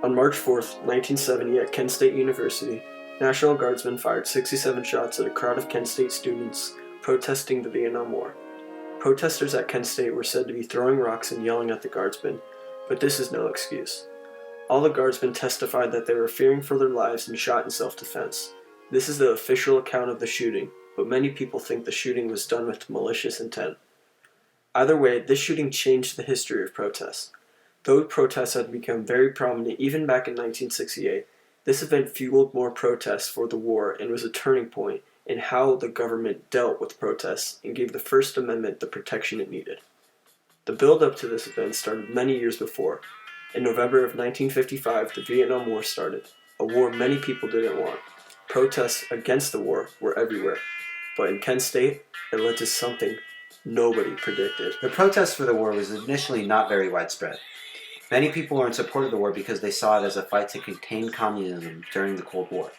On March 4th, 1970, at Kent State University, National Guardsmen fired 67 shots at a crowd of Kent State students protesting the Vietnam War. Protesters at Kent State were said to be throwing rocks and yelling at the guardsmen, but this is no excuse. All the guardsmen testified that they were fearing for their lives and shot in self-defense. This is the official account of the shooting, but many people think the shooting was done with malicious intent. Either way, this shooting changed the history of protests. Though protests had become very prominent even back in 1968, this event fueled more protests for the war and was a turning point in how the government dealt with protests and gave the First Amendment the protection it needed. The build-up to this event started many years before. In November of 1955, the Vietnam War started, a war many people didn't want. Protests against the war were everywhere, but in Kent State, it led to something nobody predicted. The protest for the war was initially not very widespread. Many people were in support of the war because they saw it as a fight to contain communism during the Cold War.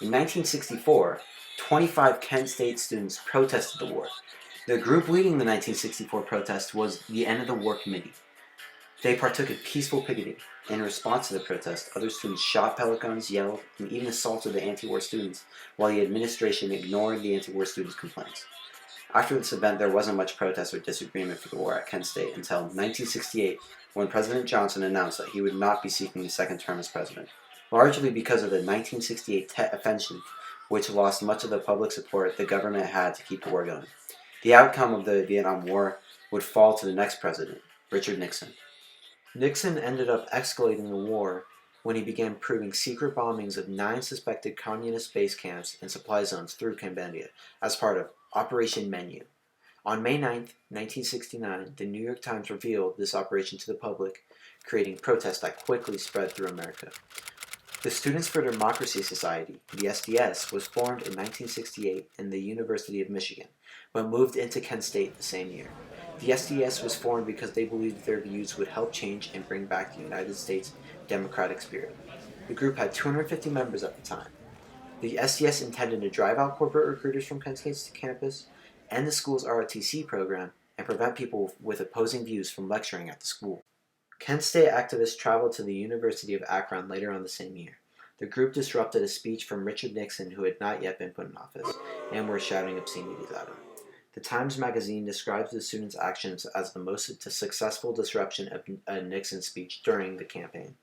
In 1964, 25 Kent State students protested the war. The group leading the 1964 protest was the End of the War Committee. They partook in peaceful picketing. In response to the protest, other students shot pellet guns, yelled, and even assaulted the anti-war students, while the administration ignored the anti-war students' complaints. After this event, there wasn't much protest or disagreement for the war at Kent State until 1968, when President Johnson announced that he would not be seeking a second term as president, largely because of the 1968 Tet Offensive, which lost much of the public support the government had to keep the war going. The outcome of the Vietnam War would fall to the next president, Richard Nixon. Nixon ended up escalating the war when he began proving secret bombings of 9 suspected communist base camps and supply zones through Cambodia as part of Operation Menu. On May 9, 1969, the New York Times revealed this operation to the public, creating protests that quickly spread through America. The Students for Democracy Society, the SDS, was formed in 1968 in the University of Michigan, but moved into Kent State the same year. The SDS was formed because they believed their views would help change and bring back the United States democratic spirit. The group had 250 members at the time. The SDS intended to drive out corporate recruiters from Kent State's campus, end the school's ROTC program, and prevent people with opposing views from lecturing at the school. Kent State activists traveled to the University of Akron later on the same year. The group disrupted a speech from Richard Nixon, who had not yet been put in office, and were shouting obscenities at him. The Times Magazine describes the students' actions as the most successful disruption of a Nixon speech during the campaign.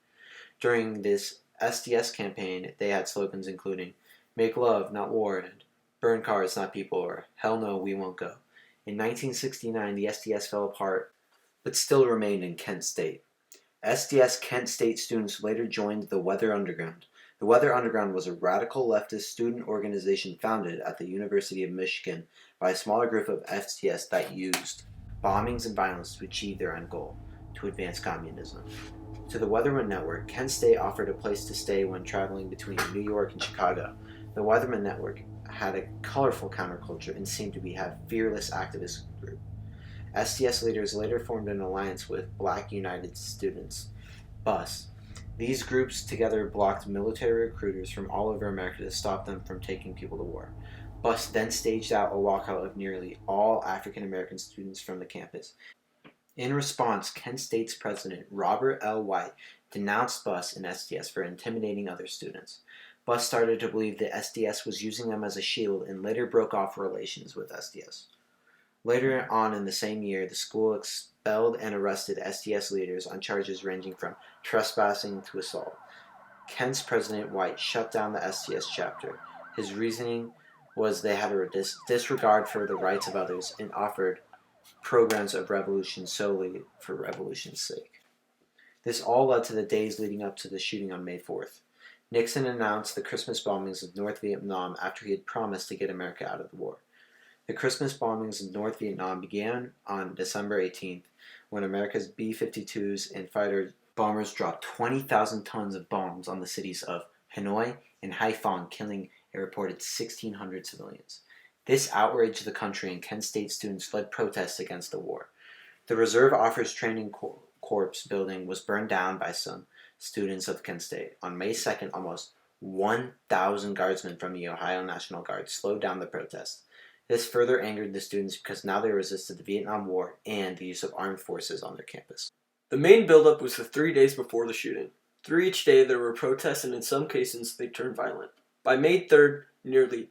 During this SDS campaign, they had slogans including, "Make love, not war," and "Burn cars, not people," or "Hell no, we won't go." In 1969, the SDS fell apart, but still remained in Kent State. SDS Kent State students later joined the Weather Underground. The Weather Underground was a radical leftist student organization founded at the University of Michigan by a smaller group of SDS that used bombings and violence to achieve their end goal, to advance communism. To the Weatherman Network, Kent State offered a place to stay when traveling between New York and Chicago. The Weatherman Network had a colorful counterculture and seemed to have a fearless activist group. SDS leaders later formed an alliance with Black United Students, BUS. These groups together blocked military recruiters from all over America to stop them from taking people to war. BUS then staged out a walkout of nearly all African American students from the campus. In response, Kent State's president, Robert L. White, denounced BUS and SDS for intimidating other students. BUS started to believe that SDS was using them as a shield and later broke off relations with SDS. Later on in the same year, the school expelled and arrested SDS leaders on charges ranging from trespassing to assault. Kent's President White shut down the SDS chapter. His reasoning was they had a disregard for the rights of others and offered programs of revolution solely for revolution's sake. This all led to the days leading up to the shooting on May 4th. Nixon announced the Christmas bombings of North Vietnam after he had promised to get America out of the war. The Christmas bombings in North Vietnam began on December 18th, when America's B-52s and fighter bombers dropped 20,000 tons of bombs on the cities of Hanoi and Haiphong, killing a reported 1,600 civilians. This outraged the country, and Kent State students led protests against the war. The Reserve Officers Training Corps building was burned down by some students of Kent State. On May 2nd, almost 1,000 guardsmen from the Ohio National Guard slowed down the protests. This further angered the students because now they resisted the Vietnam War and the use of armed forces on their campus. The main buildup was the 3 days before the shooting. Through each day, there were protests, and in some cases, they turned violent. By May 3rd, nearly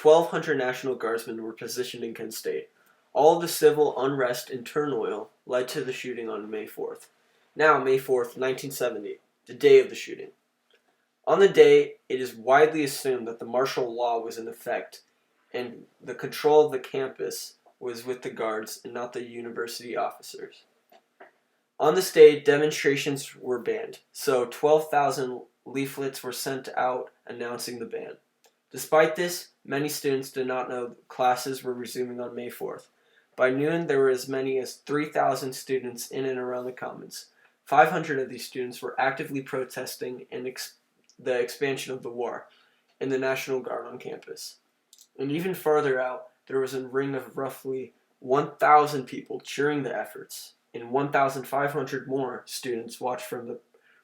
1,200 National Guardsmen were positioned in Kent State. All of the civil unrest and turmoil led to the shooting on May 4th. Now, May 4th, 1970, the day of the shooting. On the day, it is widely assumed that the martial law was in effect, and the control of the campus was with the guards and not the university officers. On this day, demonstrations were banned, so 12,000 leaflets were sent out announcing the ban. Despite this, many students did not know classes were resuming on May 4th. By noon, there were as many as 3,000 students in and around the Commons. 500 of these students were actively protesting the expansion of the war and the National Guard on campus. And even farther out, there was a ring of roughly 1,000 people cheering the efforts, and 1,500 more students watched from the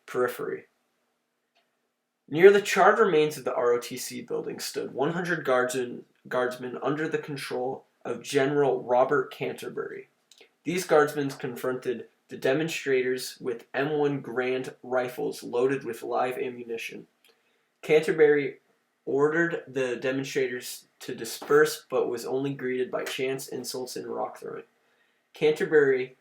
periphery. Near the charred remains of the ROTC building stood 100 guardsmen under the control of General Robert Canterbury. These guardsmen confronted the demonstrators with M1 Grand rifles loaded with live ammunition. Canterbury ordered the demonstrators to disperse, but was only greeted by chants, insults, and rock throwing. Canterbury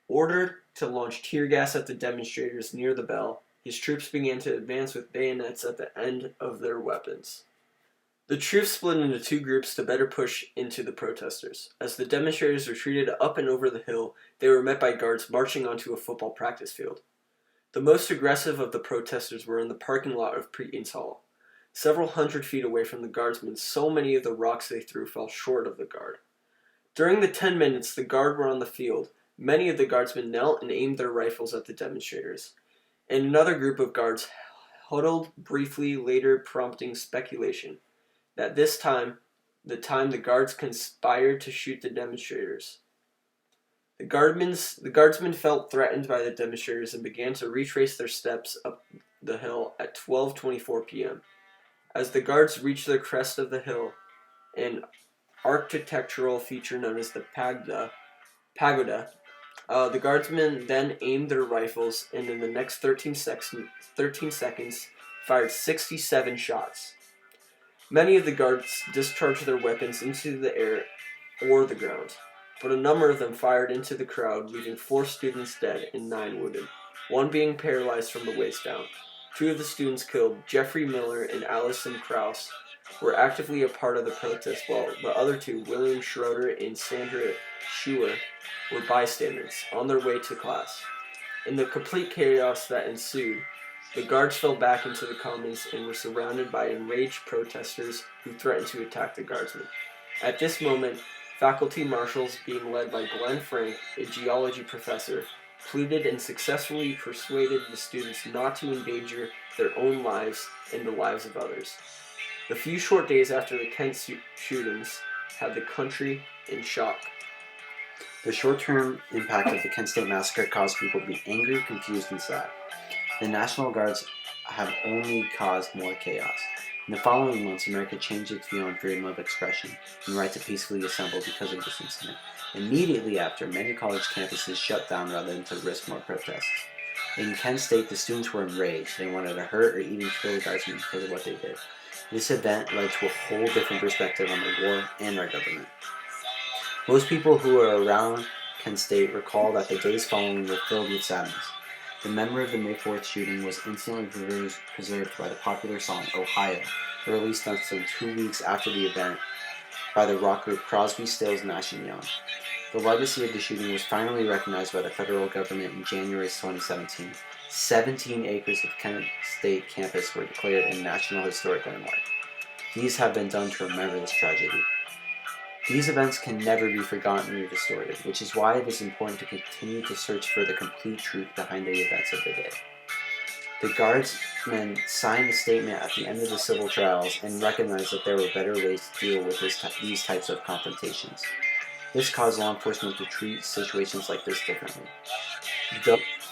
ordered to launch tear gas at the demonstrators near the bell. His troops began to advance with bayonets at the end of their weapons. The troops split into two groups to better push into the protesters. As the demonstrators retreated up and over the hill, they were met by guards marching onto a football practice field. The most aggressive of the protesters were in the parking lot of Preetons Hall. Several hundred feet away from the guardsmen, so many of the rocks they threw fell short of the guard. During the 10 minutes the guard were on the field, many of the guardsmen knelt and aimed their rifles at the demonstrators. And another group of guards huddled briefly, later prompting speculation that this time, the guards conspired to shoot the demonstrators. The guardsmen felt threatened by the demonstrators and began to retrace their steps up the hill at 12:24 p.m. As the guards reached the crest of the hill, an architectural feature known as the pagoda, the guardsmen then aimed their rifles and in the next 13 seconds fired 67 shots. Many of the guards discharged their weapons into the air or the ground, but a number of them fired into the crowd, leaving 4 students dead and 9 wounded, one being paralyzed from the waist down. 2 of the students killed, Jeffrey Miller and Allison Krause, were actively a part of the protest, while the other 2, William Schroeder and Sandra Schuer, were bystanders on their way to class. In the complete chaos that ensued, the guards fell back into the commons and were surrounded by enraged protesters who threatened to attack the guardsmen. At this moment, faculty marshals, being led by Glenn Frank, a geology professor, pleaded and successfully persuaded the students not to endanger their own lives and the lives of others. The few short days after the Kent shootings had the country in shock. The short-term impact of the Kent State Massacre caused people to be angry, confused, and sad. The National Guards have only caused more chaos. In the following months, America changed its view on freedom of expression and right to peacefully assemble because of this incident. Immediately after, many college campuses shut down rather than to risk more protests. In Kent State, the students were enraged. They wanted to hurt or even kill the guardsmen because of what they did. This event led to a whole different perspective on the war and our government. Most people who were around Kent State recall that the days following were filled with sadness. The memory of the May 4th shooting was instantly preserved by the popular song Ohio, released less than 2 weeks after the event by the rock group Crosby, Stills, Nash & Young. The legacy of the shooting was finally recognized by the federal government in January 2017. 17 acres of Kent State campus were declared a National Historic Landmark. These have been done to remember this tragedy. These events can never be forgotten or distorted, which is why it is important to continue to search for the complete truth behind the events of the day. The guardsmen signed a statement at the end of the civil trials and recognized that there were better ways to deal with these types of confrontations. This caused law enforcement to treat situations like this differently.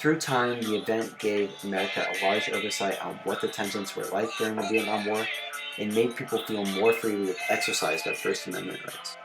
Through time, the event gave America a large oversight on what the tensions were like during the Vietnam War and made people feel more freely to exercise their First Amendment rights.